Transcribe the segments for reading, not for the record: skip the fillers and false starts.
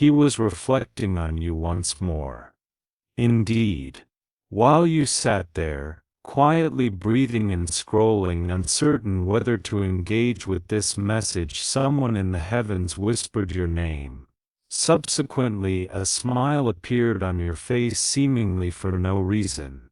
He was reflecting on you once more. Indeed. While you sat there, quietly breathing and scrolling, uncertain whether to engage with this message, someone in the heavens whispered your name. Subsequently, a smile appeared on your face, seemingly for no reason.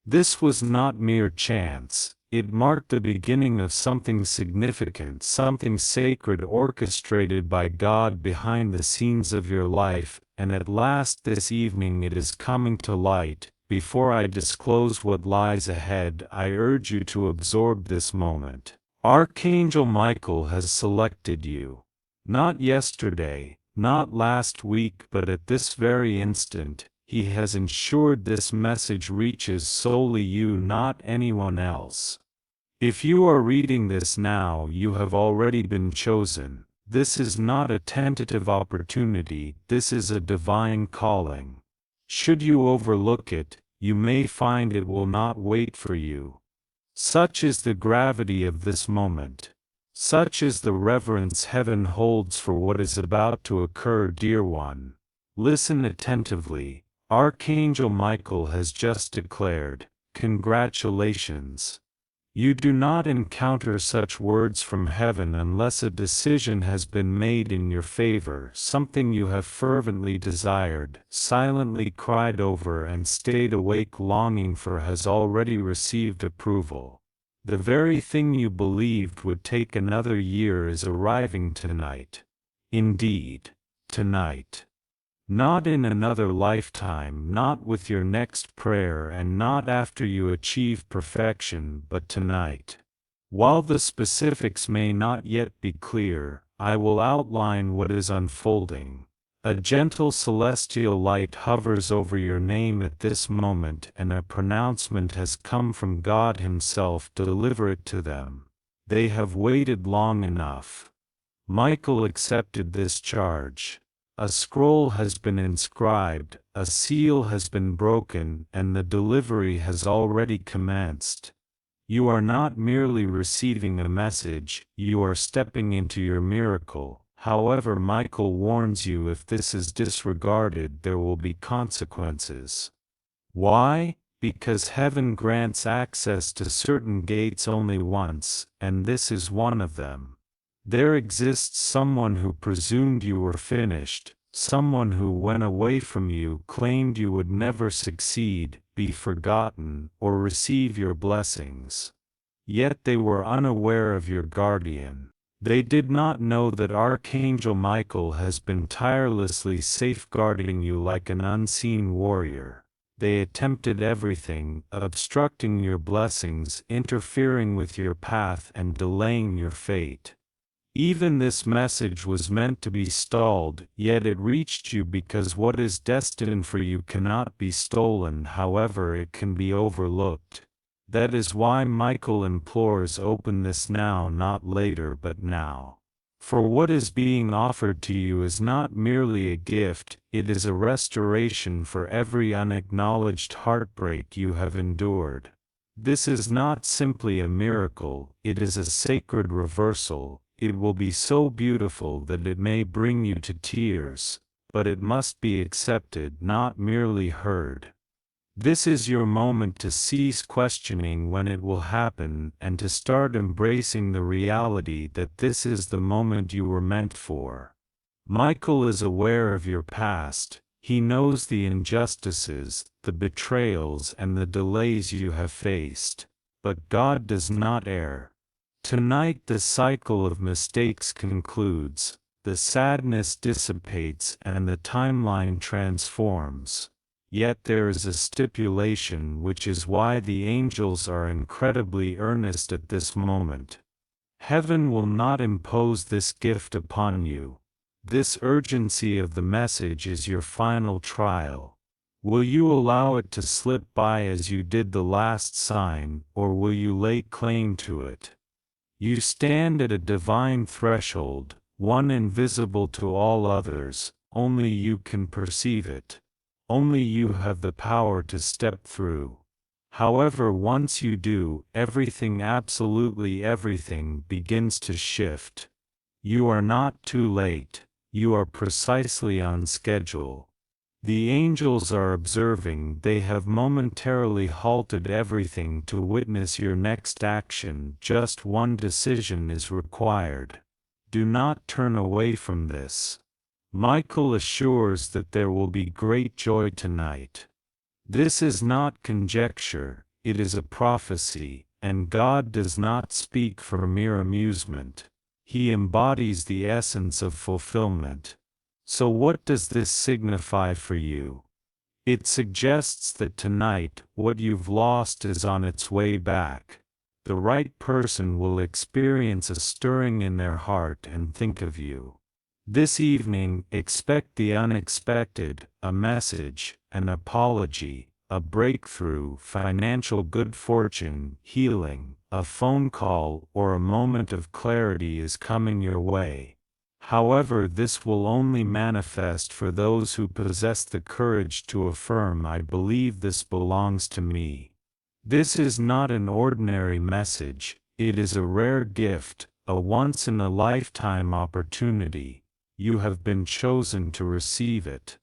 This was not mere chance. It marked the beginning of something significant, something sacred orchestrated by God behind the scenes of your life, and at last this evening it is coming to light. Before I disclose what lies ahead, I urge you to absorb this moment. Archangel Michael has selected you. Not yesterday, not last week, but at this very instant. He has ensured this message reaches solely you, not anyone else. If you are reading this now, you have already been chosen. This is not a tentative opportunity, this is a divine calling. Should you overlook it, you may find it will not wait for you. Such is the gravity of this moment. Such is the reverence heaven holds for what is about to occur, dear one. Listen attentively. Archangel Michael has just declared, "Congratulations." You do not encounter such words from heaven unless a decision has been made in your favor. Something you have fervently desired, silently cried over, and stayed awake longing for has already received approval. The very thing you believed would take another year is arriving tonight. Indeed, tonight. Not in another lifetime, not with your next prayer, and not after you achieve perfection, but tonight. While the specifics may not yet be clear, I will outline what is unfolding. A gentle celestial light hovers over your name at this moment, and a pronouncement has come from God Himself. Deliver it to them. They have waited long enough. Michael accepted this charge. A scroll has been inscribed, a seal has been broken, and the delivery has already commenced. You are not merely receiving a message, you are stepping into your miracle. However, Michael warns you, if this is disregarded, there will be consequences. Why? Because heaven grants access to certain gates only once, and this is one of them. There exists someone who presumed you were finished, someone who, when away from you, claimed you would never succeed, be forgotten, or receive your blessings. Yet they were unaware of your guardian. They did not know that Archangel Michael has been tirelessly safeguarding you like an unseen warrior. They attempted everything, obstructing your blessings, interfering with your path, and delaying your fate. Even this message was meant to be stalled, yet it reached you because what is destined for you cannot be stolen. However, it can be overlooked. That is why Michael implores, open this now, not later but now. For what is being offered to you is not merely a gift, it is a restoration for every unacknowledged heartbreak you have endured. This is not simply a miracle, it is a sacred reversal. It will be so beautiful that it may bring you to tears, but it must be accepted, not merely heard. This is your moment to cease questioning when it will happen, and to start embracing the reality that this is the moment you were meant for. Michael is aware of your past. He knows the injustices, the betrayals, and the delays you have faced. But God does not err. Tonight the cycle of mistakes concludes, the sadness dissipates, and the timeline transforms. Yet there is a stipulation, which is why the angels are incredibly earnest at this moment. Heaven will not impose this gift upon you. This urgency of the message is your final trial. Will you allow it to slip by as you did the last sign, or will you lay claim to it? You stand at a divine threshold, one invisible to all others. Only you can perceive it. Only you have the power to step through. However, once you do, everything, absolutely everything, begins to shift. You are not too late. You are precisely on schedule. The angels are observing. They have momentarily halted everything to witness your next action. Just one decision is required. Do not turn away from this. Michael assures that there will be great joy tonight. This is not conjecture, it is a prophecy, and God does not speak for mere amusement. He embodies the essence of fulfillment. So what does this signify for you? It suggests that tonight, what you've lost is on its way back. The right person will experience a stirring in their heart and think of you. This evening, expect the unexpected, a message, an apology, a breakthrough, financial good fortune, healing, a phone call, or a moment of clarity is coming your way. However, this will only manifest for those who possess the courage to affirm, "I believe this belongs to me." This is not an ordinary message, it is a rare gift, a once-in-a-lifetime opportunity. You have been chosen to receive it.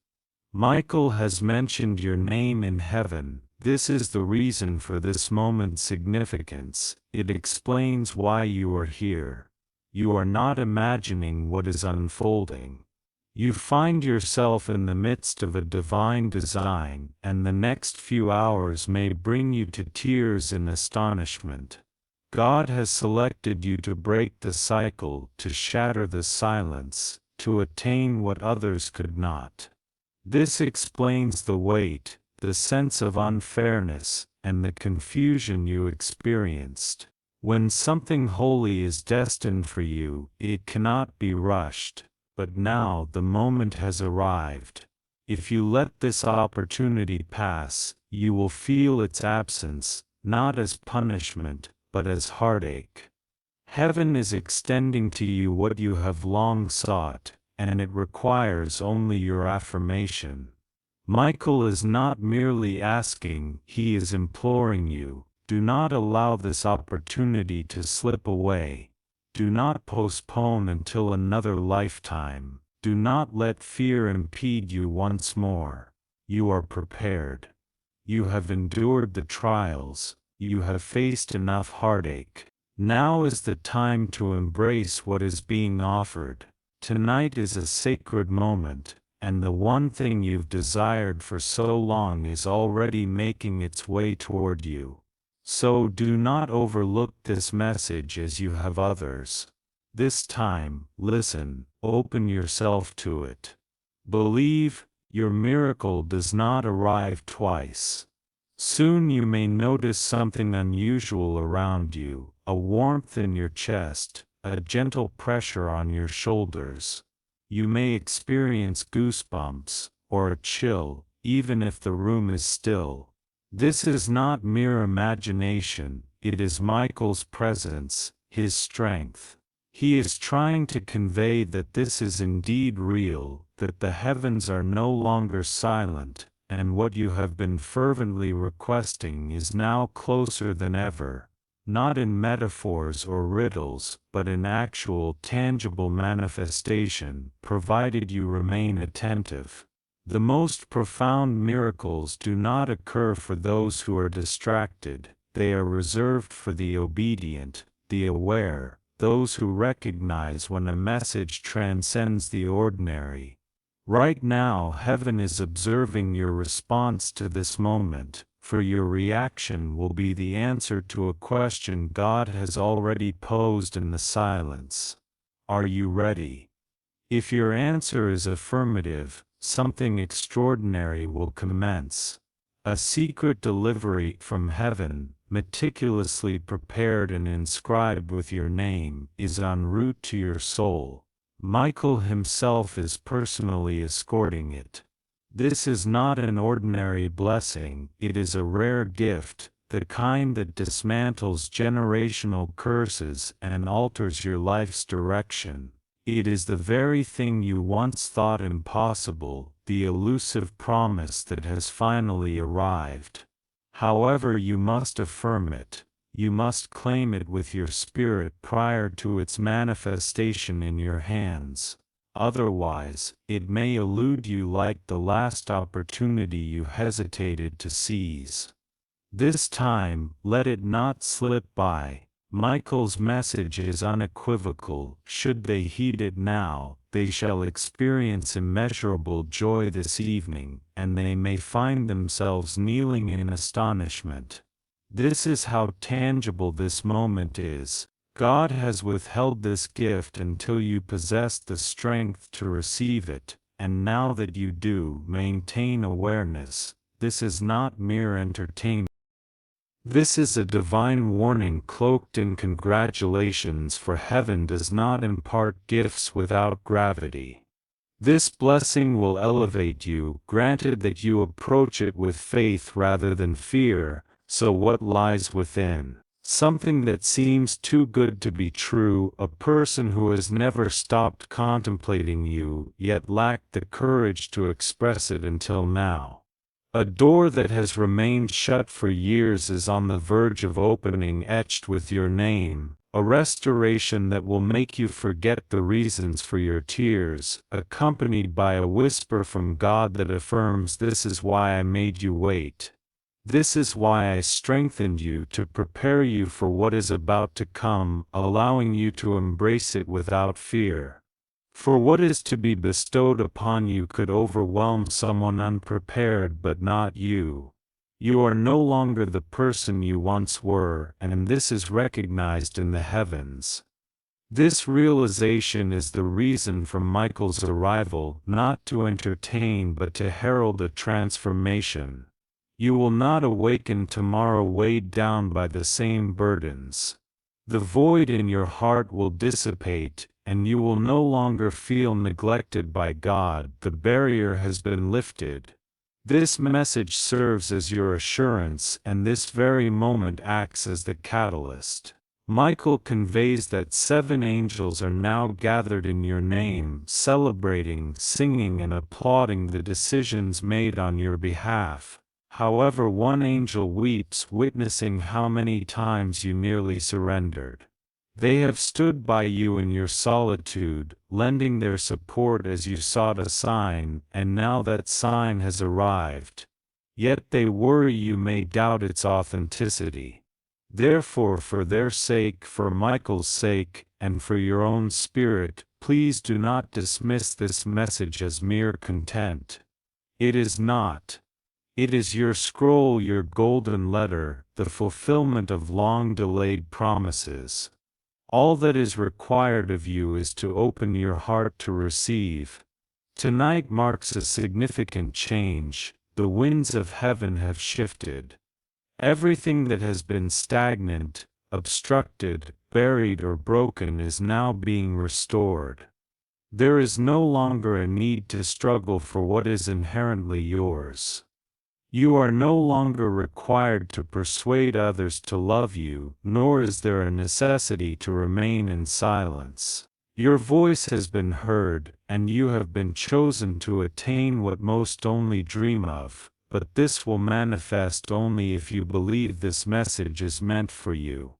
Michael has mentioned your name in heaven. This is the reason for this moment's significance. It explains why you are here. You are not imagining what is unfolding. You find yourself in the midst of a divine design, and the next few hours may bring you to tears in astonishment. God has selected you to break the cycle, to shatter the silence, to attain what others could not. This explains the weight, the sense of unfairness, and the confusion you experienced. When something holy is destined for you, it cannot be rushed, but now the moment has arrived. If you let this opportunity pass, you will feel its absence, not as punishment, but as heartache. Heaven is extending to you what you have long sought, and it requires only your affirmation. Michael is not merely asking, he is imploring you. Do not allow this opportunity to slip away. Do not postpone until another lifetime. Do not let fear impede you once more. You are prepared. You have endured the trials. You have faced enough heartache. Now is the time to embrace what is being offered. Tonight is a sacred moment, and the one thing you've desired for so long is already making its way toward you. So do not overlook this message as you have others. This time, listen, open yourself to it. Believe, your miracle does not arrive twice. Soon you may notice something unusual around you, a warmth in your chest, a gentle pressure on your shoulders. You may experience goosebumps, or a chill, even if the room is still. This is not mere imagination, it is Michael's presence, his strength. He is trying to convey that this is indeed real, that the heavens are no longer silent, and what you have been fervently requesting is now closer than ever, not in metaphors or riddles, but in actual tangible manifestation, provided you remain attentive. The most profound miracles do not occur for those who are distracted, they are reserved for the obedient, the aware, those who recognize when a message transcends the ordinary. Right now, heaven is observing your response to this moment, for your reaction will be the answer to a question God has already posed in the silence. Are you ready? If your answer is affirmative, something extraordinary will commence. A secret delivery from heaven, meticulously prepared and inscribed with your name, is en route to your soul. Michael himself is personally escorting it. This is not an ordinary blessing, it is a rare gift, the kind that dismantles generational curses and alters your life's direction. It is the very thing you once thought impossible, the elusive promise that has finally arrived. However, you must affirm it. You must claim it with your spirit prior to its manifestation in your hands. otherwise, it may elude you like the last opportunity you hesitated to seize. This time, let it not slip by. Michael's message is unequivocal. Should they heed it now, they shall experience immeasurable joy this evening, and they may find themselves kneeling in astonishment. This is how tangible this moment is. God has withheld this gift until you possess the strength to receive it, and now that you do, maintain awareness. This is not mere entertainment. This is a divine warning cloaked in congratulations, for heaven does not impart gifts without gravity. This blessing will elevate you, granted that you approach it with faith rather than fear. So what lies within? Something that seems too good to be true, a person who has never stopped contemplating you, yet lacked the courage to express it until now. A door that has remained shut for years is on the verge of opening, etched with your name, a restoration that will make you forget the reasons for your tears, accompanied by a whisper from God that affirms, "This is why I made you wait. This is why I strengthened you, to prepare you for what is about to come, allowing you to embrace it without fear." For what is to be bestowed upon you could overwhelm someone unprepared, but not you. You are no longer the person you once were, and this is recognized in the heavens. This realization is the reason for Michael's arrival, not to entertain but to herald a transformation. You will not awaken tomorrow weighed down by the same burdens. The void in your heart will dissipate, and you will no longer feel neglected by God. The barrier has been lifted. This message serves as your assurance, and this very moment acts as the catalyst. Michael conveys that 7 angels are now gathered in your name, celebrating, singing, and applauding the decisions made on your behalf. However, one angel weeps, witnessing how many times you nearly surrendered. They have stood by you in your solitude, lending their support as you sought a sign, and now that sign has arrived. Yet they worry you may doubt its authenticity. Therefore, for their sake, for Michael's sake, and for your own spirit, please do not dismiss this message as mere content. It is not. It is your scroll, your golden letter, the fulfillment of long-delayed promises. All that is required of you is to open your heart to receive. Tonight marks a significant change. The winds of heaven have shifted. Everything that has been stagnant, obstructed, buried, or broken is now being restored. There is no longer a need to struggle for what is inherently yours. You are no longer required to persuade others to love you, nor is there a necessity to remain in silence. Your voice has been heard, and you have been chosen to attain what most only dream of, but this will manifest only if you believe this message is meant for you.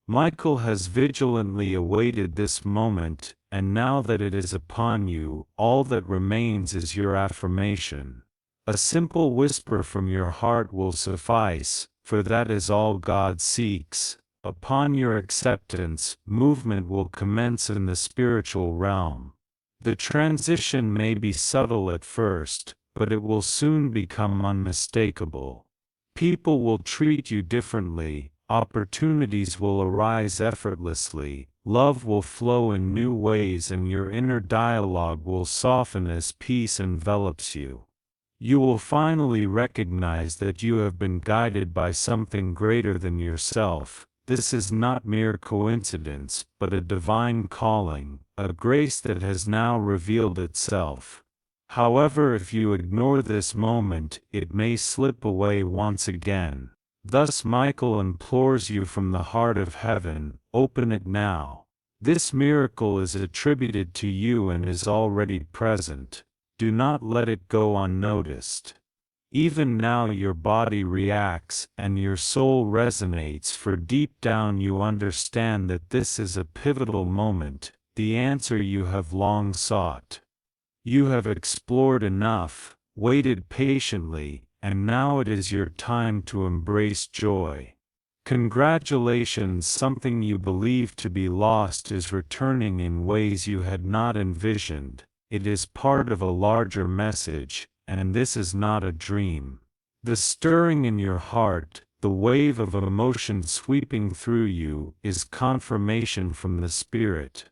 Michael has vigilantly awaited this moment, and now that it is upon you, all that remains is your affirmation. A simple whisper from your heart will suffice, for that is all God seeks. Upon your acceptance, movement will commence in the spiritual realm. The transition may be subtle at first, but it will soon become unmistakable. People will treat you differently, opportunities will arise effortlessly, love will flow in new ways, and your inner dialogue will soften as peace envelops you. You will finally recognize that you have been guided by something greater than yourself. This is not mere coincidence, but a divine calling, a grace that has now revealed itself. However, if you ignore this moment, it may slip away once again. Thus Michael implores you from the heart of heaven, open it now. This miracle is attributed to you and is already present. Do not let it go unnoticed. Even now your body reacts and your soul resonates, for deep down you understand that this is a pivotal moment, the answer you have long sought. You have explored enough, waited patiently, and now it is your time to embrace joy. Congratulations, something you believed to be lost is returning in ways you had not envisioned. It is part of a larger message, and this is not a dream. The stirring in your heart, the wave of emotion sweeping through you, is confirmation from the Spirit.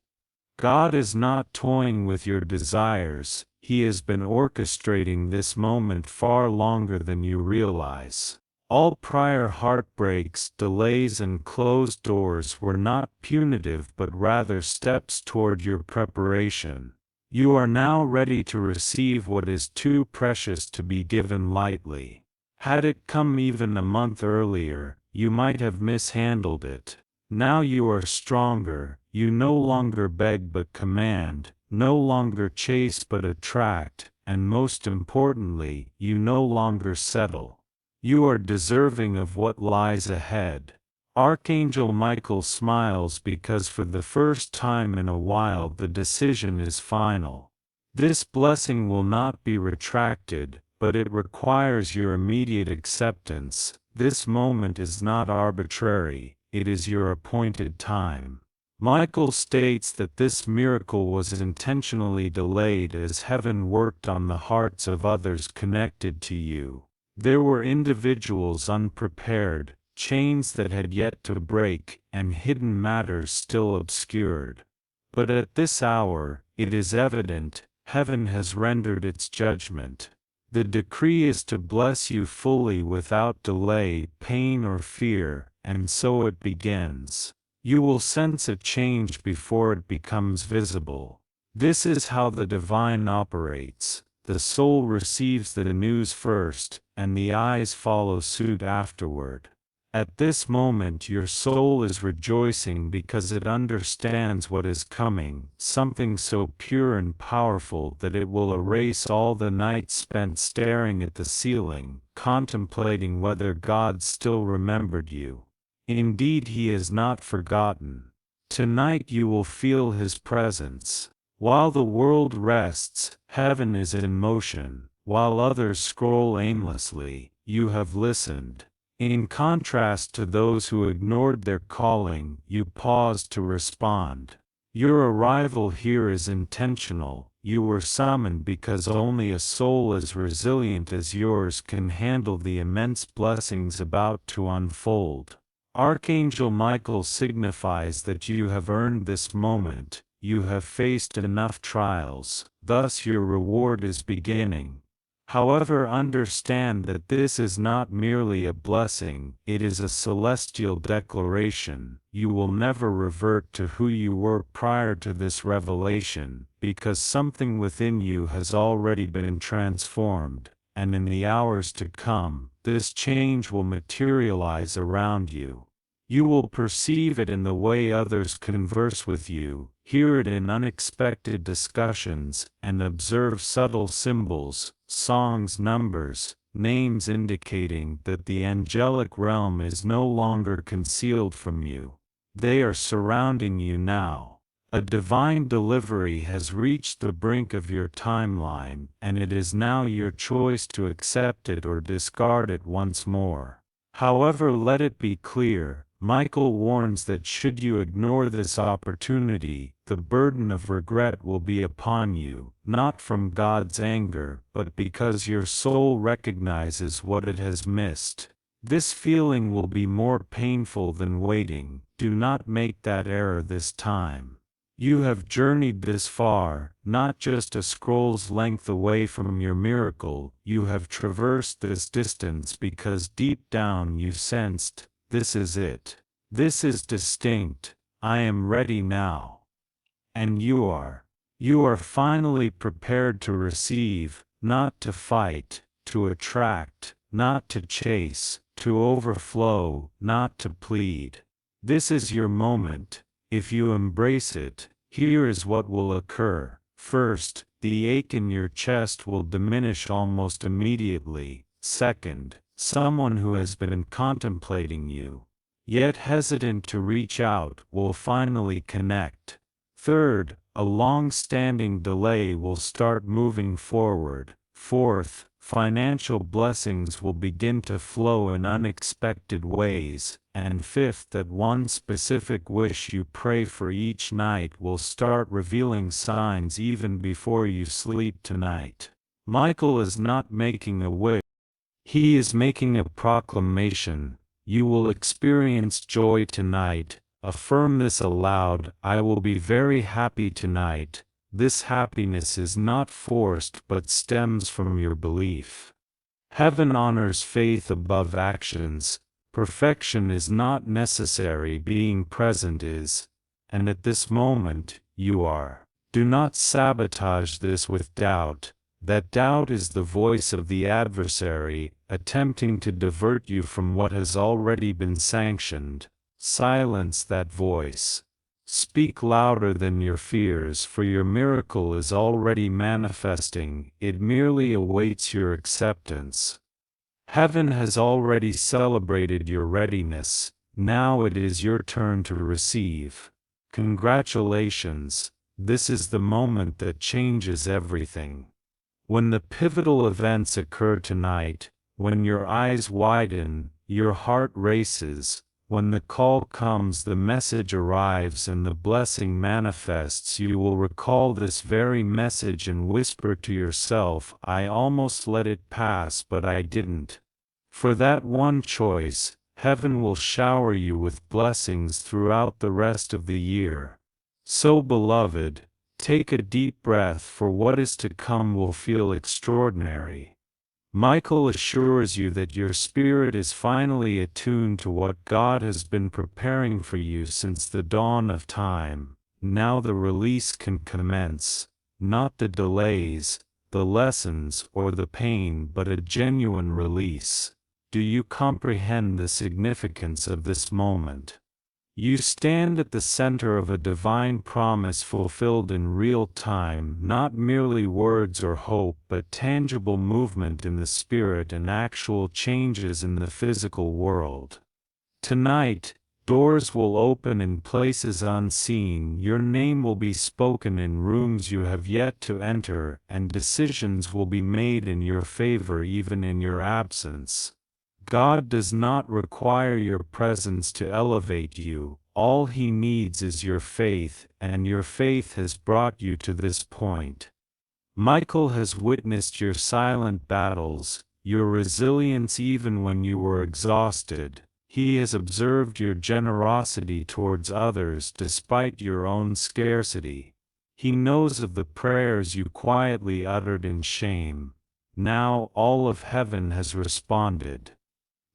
God is not toying with your desires, He has been orchestrating this moment far longer than you realize. All prior heartbreaks, delays, and closed doors were not punitive but rather steps toward your preparation. You are now ready to receive what is too precious to be given lightly. Had it come even a month earlier, you might have mishandled it. Now you are stronger, you no longer beg but command, no longer chase but attract, and most importantly, you no longer settle. You are deserving of what lies ahead. Archangel Michael smiles because for the first time in a while the decision is final. This blessing will not be retracted, but it requires your immediate acceptance. This moment is not arbitrary, it is your appointed time. Michael states that this miracle was intentionally delayed as heaven worked on the hearts of others connected to you. There were individuals unprepared, chains that had yet to break, and hidden matters still obscured. But at this hour, it is evident, heaven has rendered its judgment. The decree is to bless you fully without delay, pain, or fear, and so it begins. You will sense a change before it becomes visible. This is how the divine operates. The soul receives the news first, and the eyes follow suit afterward. At this moment your soul is rejoicing because it understands what is coming, something so pure and powerful that it will erase all the nights spent staring at the ceiling, contemplating whether God still remembered you. Indeed, He is not forgotten. Tonight you will feel His presence. While the world rests, heaven is in motion. While others scroll aimlessly, you have listened. In contrast to those who ignored their calling, you paused to respond. Your arrival here is intentional. You were summoned because only a soul as resilient as yours can handle the immense blessings about to unfold. Archangel Michael signifies that you have earned this moment. You have faced enough trials, thus your reward is beginning. However, understand that this is not merely a blessing, it is a celestial declaration. You will never revert to who you were prior to this revelation, because something within you has already been transformed, and in the hours to come, this change will materialize around you. You will perceive it in the way others converse with you, hear it in unexpected discussions, and observe subtle symbols, songs, numbers, names indicating that the angelic realm is no longer concealed from you. They are surrounding you now. A divine delivery has reached the brink of your timeline, and it is now your choice to accept it or discard it once more. However, let it be clear, Michael warns that should you ignore this opportunity, the burden of regret will be upon you, not from God's anger, but because your soul recognizes what it has missed. This feeling will be more painful than waiting. Do not make that error this time. You have journeyed this far, not just a scroll's length away from your miracle. You have traversed this distance because deep down you sensed, this is it. This is distinct. I am ready now. And you are. You are finally prepared to receive, not to fight, to attract, not to chase, to overflow, not to plead. This is your moment. If you embrace it, here is what will occur. First, the ache in your chest will diminish almost immediately. Second, someone who has been contemplating you, yet hesitant to reach out, will finally connect. Third, a long-standing delay will start moving forward. Fourth, financial blessings will begin to flow in unexpected ways. And fifth, that one specific wish you pray for each night will start revealing signs even before you sleep tonight. Michael is not making a wish. He is making a proclamation. You will experience joy tonight. Affirm this aloud. I will be very happy tonight. This happiness is not forced but stems from your belief. Heaven honors faith above actions. Perfection is not necessary, being present is, and at this moment, you are. Do not sabotage this with doubt. That doubt is the voice of the adversary, attempting to divert you from what has already been sanctioned. Silence that voice. Speak louder than your fears, for your miracle is already manifesting, it merely awaits your acceptance. Heaven has already celebrated your readiness, now it is your turn to receive. Congratulations, this is the moment that changes everything. When the pivotal events occur tonight, when your eyes widen, your heart races, when the call comes, the message arrives, and the blessing manifests, you will recall this very message and whisper to yourself, I almost let it pass, but I didn't. For that one choice, heaven will shower you with blessings throughout the rest of the year. So, beloved, take a deep breath, for what is to come will feel extraordinary. Michael assures you that your spirit is finally attuned to what God has been preparing for you since the dawn of time. Now the release can commence, not the delays, the lessons, or the pain, but a genuine release. Do you comprehend the significance of this moment? You stand at the center of a divine promise fulfilled in real time, not merely words or hope, but tangible movement in the spirit and actual changes in the physical world. Tonight, doors will open in places unseen, your name will be spoken in rooms you have yet to enter, and decisions will be made in your favor even in your absence. God does not require your presence to elevate you, all He needs is your faith, and your faith has brought you to this point. Michael has witnessed your silent battles, your resilience even when you were exhausted. He has observed your generosity towards others despite your own scarcity. He knows of the prayers you quietly uttered in shame. Now all of heaven has responded.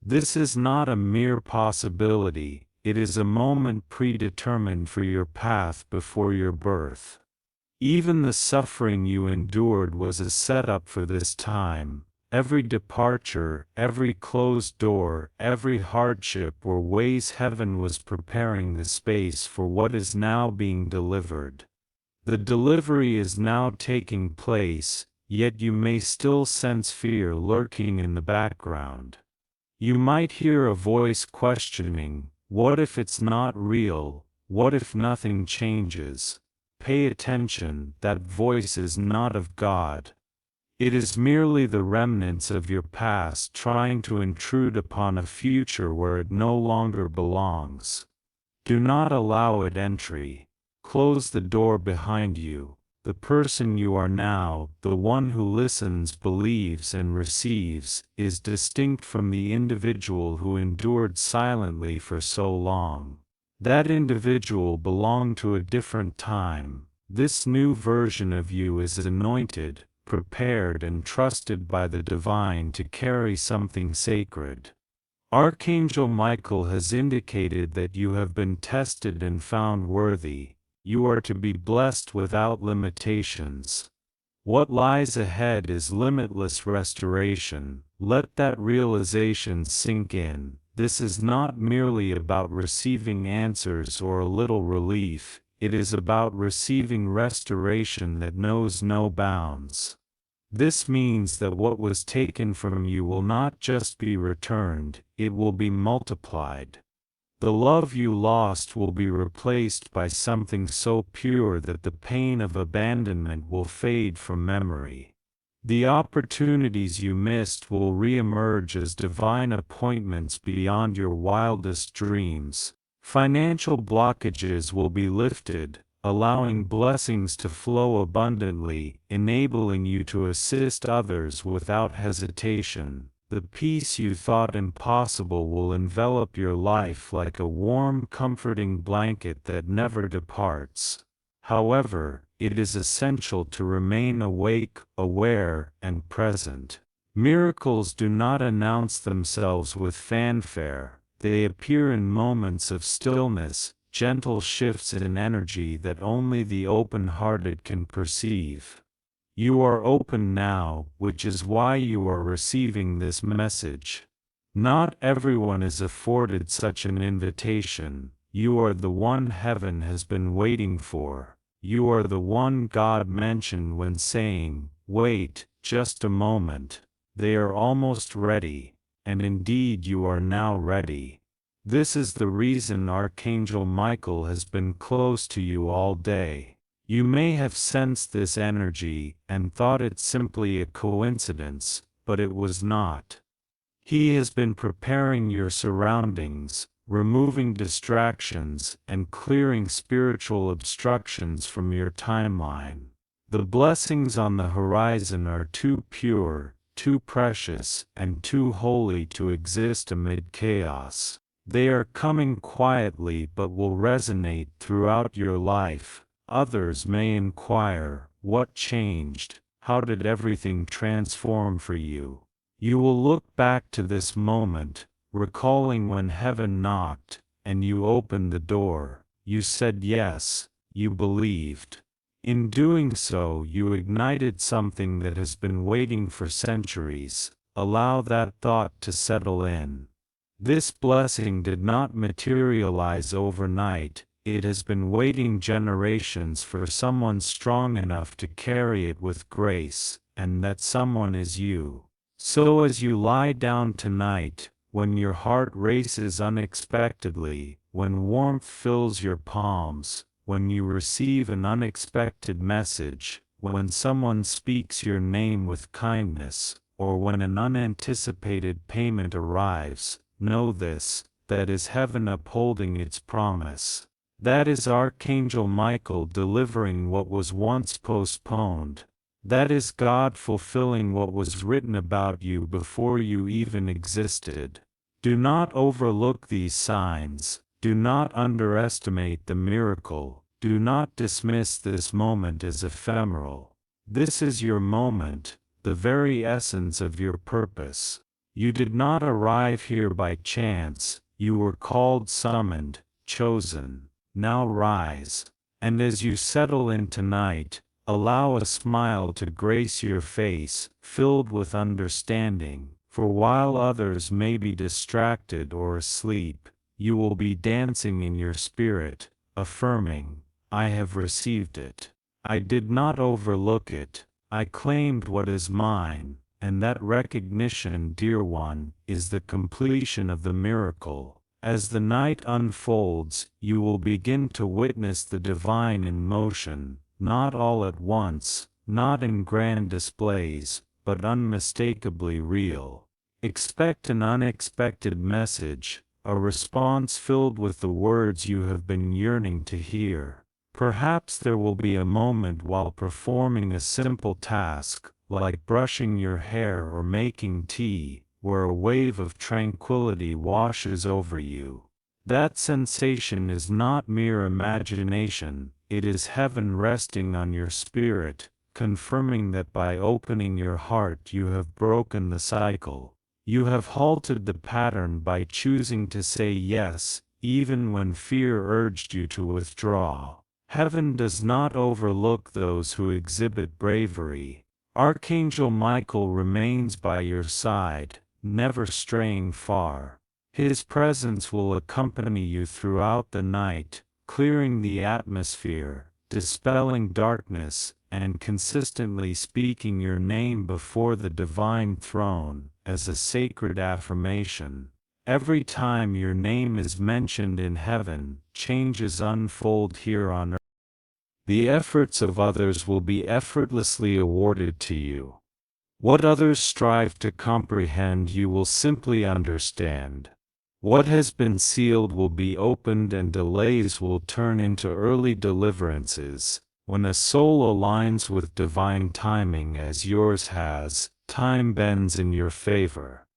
This is not a mere possibility, it is a moment predetermined for your path before your birth. Even the suffering you endured was a setup for this time. Every departure, every closed door, every hardship were ways heaven was preparing the space for what is now being delivered. The delivery is now taking place, yet you may still sense fear lurking in the background. You might hear a voice questioning, what if it's not real? What if nothing changes? Pay attention, that voice is not of God. It is merely the remnants of your past trying to intrude upon a future where it no longer belongs. Do not allow it entry. Close the door behind you. The person you are now, the one who listens, believes, and receives, is distinct from the individual who endured silently for so long. That individual belonged to a different time. This new version of you is anointed, prepared, and trusted by the divine to carry something sacred. Archangel Michael has indicated that you have been tested and found worthy. You are to be blessed without limitations. What lies ahead is limitless restoration. Let that realization sink in. This is not merely about receiving answers or a little relief, it is about receiving restoration that knows no bounds. This means that what was taken from you will not just be returned, it will be multiplied. The love you lost will be replaced by something so pure that the pain of abandonment will fade from memory. The opportunities you missed will re-emerge as divine appointments beyond your wildest dreams. Financial blockages will be lifted, allowing blessings to flow abundantly, enabling you to assist others without hesitation. The peace you thought impossible will envelop your life like a warm, comforting blanket that never departs. However, it is essential to remain awake, aware, and present. Miracles do not announce themselves with fanfare. They appear in moments of stillness, gentle shifts in energy that only the open-hearted can perceive. You are open now, which is why you are receiving this message. Not everyone is afforded such an invitation. You are the one heaven has been waiting for. You are the one God mentioned when saying, "Wait, just a moment. They are almost ready," and indeed you are now ready. This is the reason Archangel Michael has been close to you all day. You may have sensed this energy and thought it simply a coincidence, but it was not. He has been preparing your surroundings, removing distractions, and clearing spiritual obstructions from your timeline. The blessings on the horizon are too pure, too precious, and too holy to exist amid chaos. They are coming quietly but will resonate throughout your life. Others may inquire, "What changed? How did everything transform for you?" You will look back to this moment, recalling when heaven knocked, and you opened the door. You said yes, you believed. In doing so, you ignited something that has been waiting for centuries. Allow that thought to settle in. This blessing did not materialize overnight. It has been waiting generations for someone strong enough to carry it with grace, and that someone is you. So as you lie down tonight, when your heart races unexpectedly, when warmth fills your palms, when you receive an unexpected message, when someone speaks your name with kindness, or when an unanticipated payment arrives, know this: that is heaven upholding its promise. That is Archangel Michael delivering what was once postponed. That is God fulfilling what was written about you before you even existed. Do not overlook these signs. Do not underestimate the miracle. Do not dismiss this moment as ephemeral. This is your moment, the very essence of your purpose. You did not arrive here by chance. You were called, summoned, chosen. Now rise, and as you settle in tonight, allow a smile to grace your face, filled with understanding, for while others may be distracted or asleep, you will be dancing in your spirit, affirming, "I have received it. I did not overlook it. I claimed what is mine," and that recognition, dear one, is the completion of the miracle. As the night unfolds, you will begin to witness the divine in motion, not all at once, not in grand displays, but unmistakably real. Expect an unexpected message, a response filled with the words you have been yearning to hear. Perhaps there will be a moment while performing a simple task, like brushing your hair or making tea, where a wave of tranquility washes over you. That sensation is not mere imagination, it is heaven resting on your spirit, confirming that by opening your heart you have broken the cycle. You have halted the pattern by choosing to say yes, even when fear urged you to withdraw. Heaven does not overlook those who exhibit bravery. Archangel Michael remains by your side, never straying far. His presence will accompany you throughout the night, clearing the atmosphere, dispelling darkness, and consistently speaking your name before the divine throne, as a sacred affirmation. Every time your name is mentioned in heaven, changes unfold here on earth. The efforts of others will be effortlessly awarded to you. What others strive to comprehend you will simply understand. What has been sealed will be opened and delays will turn into early deliverances. When a soul aligns with divine timing as yours has, time bends in your favor.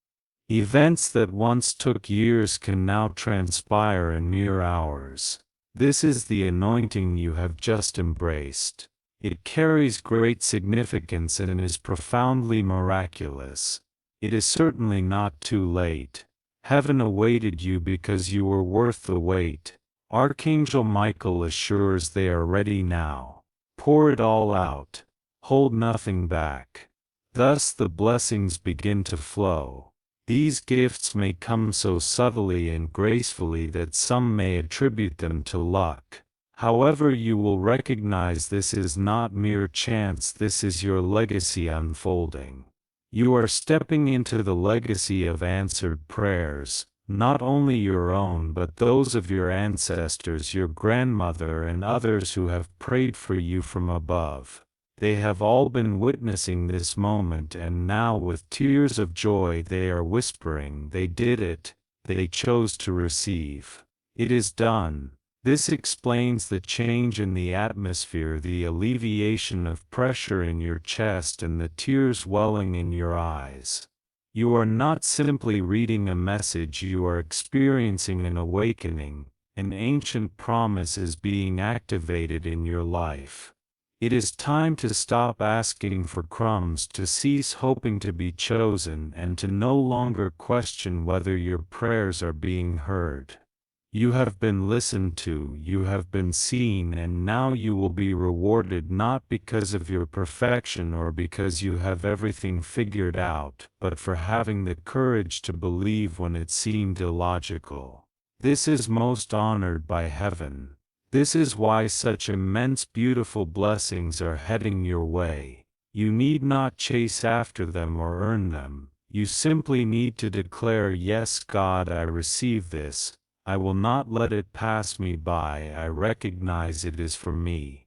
Events that once took years can now transpire in mere hours. This is the anointing you have just embraced. It carries great significance and is profoundly miraculous. It is certainly not too late. Heaven awaited you because you were worth the wait. Archangel Michael assures they are ready now. Pour it all out. Hold nothing back. Thus the blessings begin to flow. These gifts may come so subtly and gracefully that some may attribute them to luck. However, you will recognize this is not mere chance, this is your legacy unfolding. You are stepping into the legacy of answered prayers, not only your own but those of your ancestors, your grandmother and others who have prayed for you from above. They have all been witnessing this moment, and now with tears of joy they are whispering, they did it, they chose to receive. It is done. This explains the change in the atmosphere, the alleviation of pressure in your chest and the tears welling in your eyes. You are not simply reading a message, you are experiencing an awakening. An ancient promise is being activated in your life. It is time to stop asking for crumbs, to cease hoping to be chosen, and to no longer question whether your prayers are being heard. You have been listened to, you have been seen, and now you will be rewarded not because of your perfection or because you have everything figured out, but for having the courage to believe when it seemed illogical. This is most honored by heaven. This is why such immense beautiful blessings are heading your way. You need not chase after them or earn them. You simply need to declare, "Yes, God, I receive this. I will not let it pass me by. I recognize it is for me."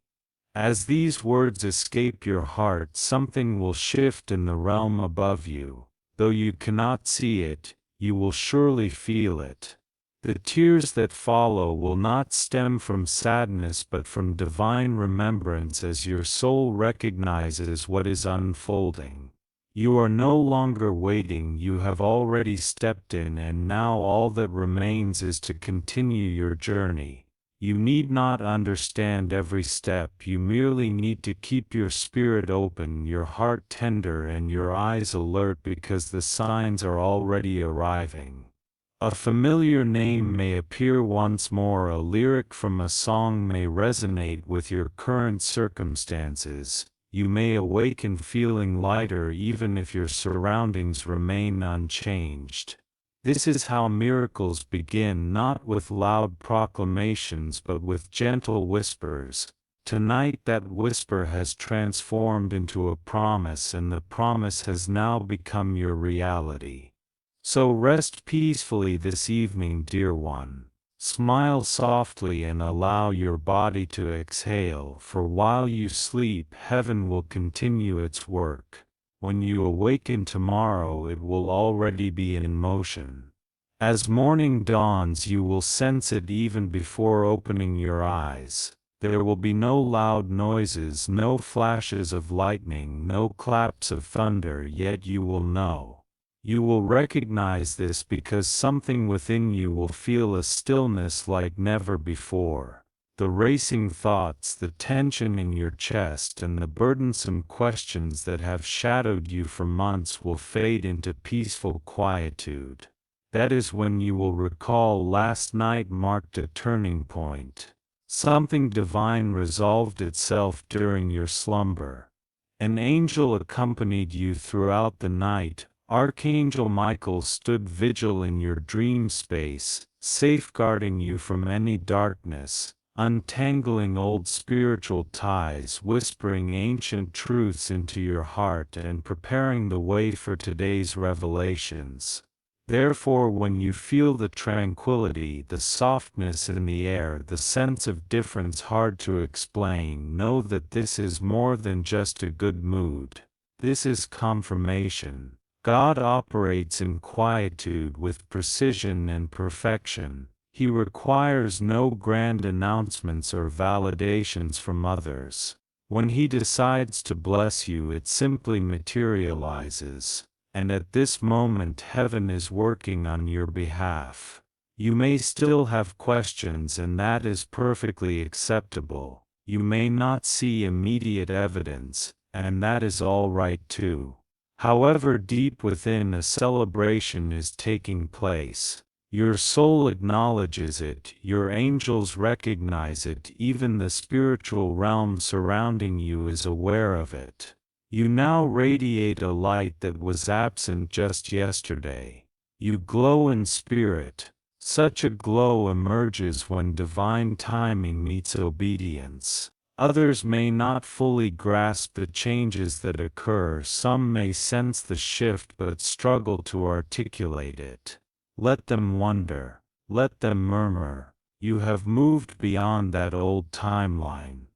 As these words escape your heart, something will shift in the realm above you. Though you cannot see it, you will surely feel it. The tears that follow will not stem from sadness but from divine remembrance as your soul recognizes what is unfolding. You are no longer waiting, you have already stepped in, and now all that remains is to continue your journey. You need not understand every step, you merely need to keep your spirit open, your heart tender, and your eyes alert because the signs are already arriving. A familiar name may appear once more, a lyric from a song may resonate with your current circumstances. You may awaken feeling lighter even if your surroundings remain unchanged. This is how miracles begin, not with loud proclamations but with gentle whispers. Tonight that whisper has transformed into a promise, and the promise has now become your reality. So rest peacefully this evening, dear one. Smile softly and allow your body to exhale, for while you sleep, heaven will continue its work. When you awaken tomorrow, it will already be in motion. As morning dawns, you will sense it even before opening your eyes. There will be no loud noises, no flashes of lightning, no claps of thunder, yet you will know. You will recognize this because something within you will feel a stillness like never before. The racing thoughts, the tension in your chest, and the burdensome questions that have shadowed you for months will fade into peaceful quietude. That is when you will recall last night marked a turning point. Something divine resolved itself during your slumber. An angel accompanied you throughout the night. Archangel Michael stood vigil in your dream space, safeguarding you from any darkness, untangling old spiritual ties, whispering ancient truths into your heart, and preparing the way for today's revelations. Therefore, when you feel the tranquility, the softness in the air, the sense of difference hard to explain, know that this is more than just a good mood. This is confirmation. God operates in quietude with precision and perfection. He requires no grand announcements or validations from others. When He decides to bless you, it simply materializes. And at this moment heaven is working on your behalf. You may still have questions, and that is perfectly acceptable. You may not see immediate evidence, and that is all right too. However, deep within, a celebration is taking place. Your soul acknowledges it, your angels recognize it, even the spiritual realm surrounding you is aware of it. You now radiate a light that was absent just yesterday. You glow in spirit. Such a glow emerges when divine timing meets obedience. Others may not fully grasp the changes that occur. Some may sense the shift but struggle to articulate it. Let them wonder. Let them murmur. You have moved beyond that old timeline.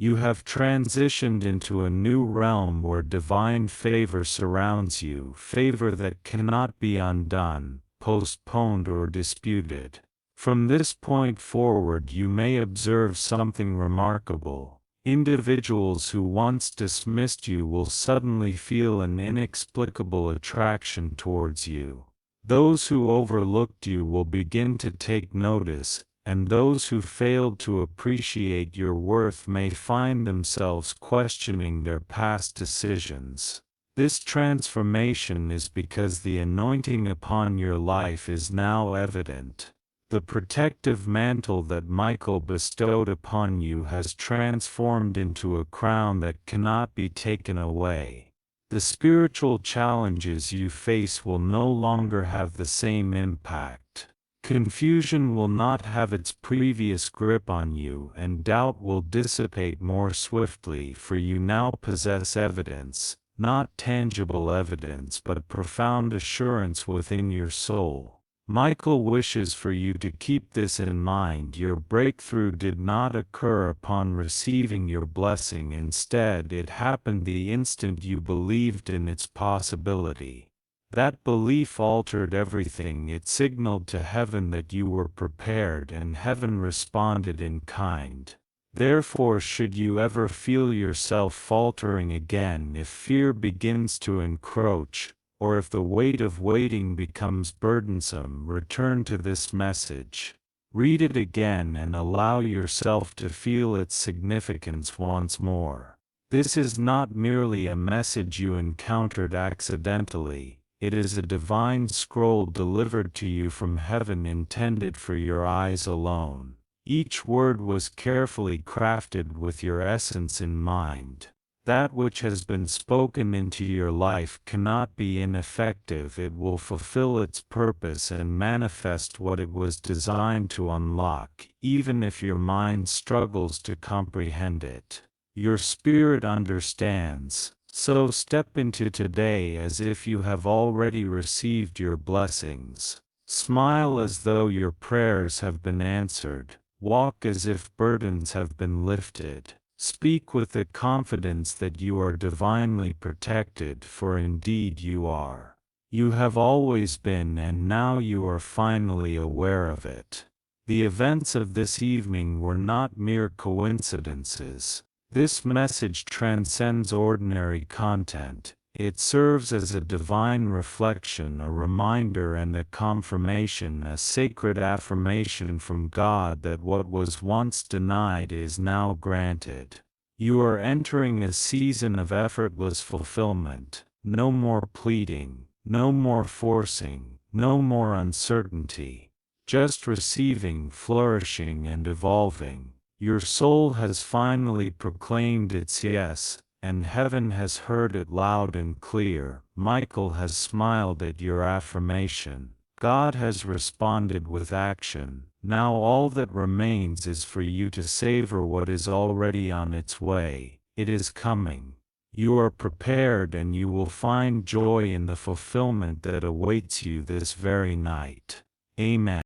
You have transitioned into a new realm where divine favor surrounds you, favor that cannot be undone, postponed, or disputed. From this point forward, you may observe something remarkable. Individuals who once dismissed you will suddenly feel an inexplicable attraction towards you. Those who overlooked you will begin to take notice, and those who failed to appreciate your worth may find themselves questioning their past decisions. This transformation is because the anointing upon your life is now evident. The protective mantle that Michael bestowed upon you has transformed into a crown that cannot be taken away. The spiritual challenges you face will no longer have the same impact. Confusion will not have its previous grip on you, and doubt will dissipate more swiftly, for you now possess evidence, not tangible evidence but profound assurance within your soul. Michael wishes for you to keep this in mind. Your breakthrough did not occur upon receiving your blessing. Instead, it happened the instant you believed in its possibility. That belief altered everything. It signaled to heaven that you were prepared, and heaven responded in kind. Therefore, should you ever feel yourself faltering again, if fear begins to encroach, or if the weight of waiting becomes burdensome, return to this message. Read it again and allow yourself to feel its significance once more. This is not merely a message you encountered accidentally. It is a divine scroll delivered to you from heaven, intended for your eyes alone. Each word was carefully crafted with your essence in mind. That which has been spoken into your life cannot be ineffective. It will fulfill its purpose and manifest what it was designed to unlock, even if your mind struggles to comprehend it. Your spirit understands. So step into today as if you have already received your blessings. Smile as though your prayers have been answered. Walk as if burdens have been lifted. Speak with the confidence that you are divinely protected, for indeed you are. You have always been, and now you are finally aware of it. The events of this evening were not mere coincidences. This message transcends ordinary content. It serves as a divine reflection, a reminder and a confirmation, a sacred affirmation from God that what was once denied is now granted. You are entering a season of effortless fulfillment. No more pleading, no more forcing, no more uncertainty. Just receiving, flourishing, and evolving. Your soul has finally proclaimed its yes, and heaven has heard it loud and clear. Michael has smiled at your affirmation. God has responded with action. Now all that remains is for you to savor what is already on its way. It is coming. You are prepared and you will find joy in the fulfillment that awaits you this very night. Amen.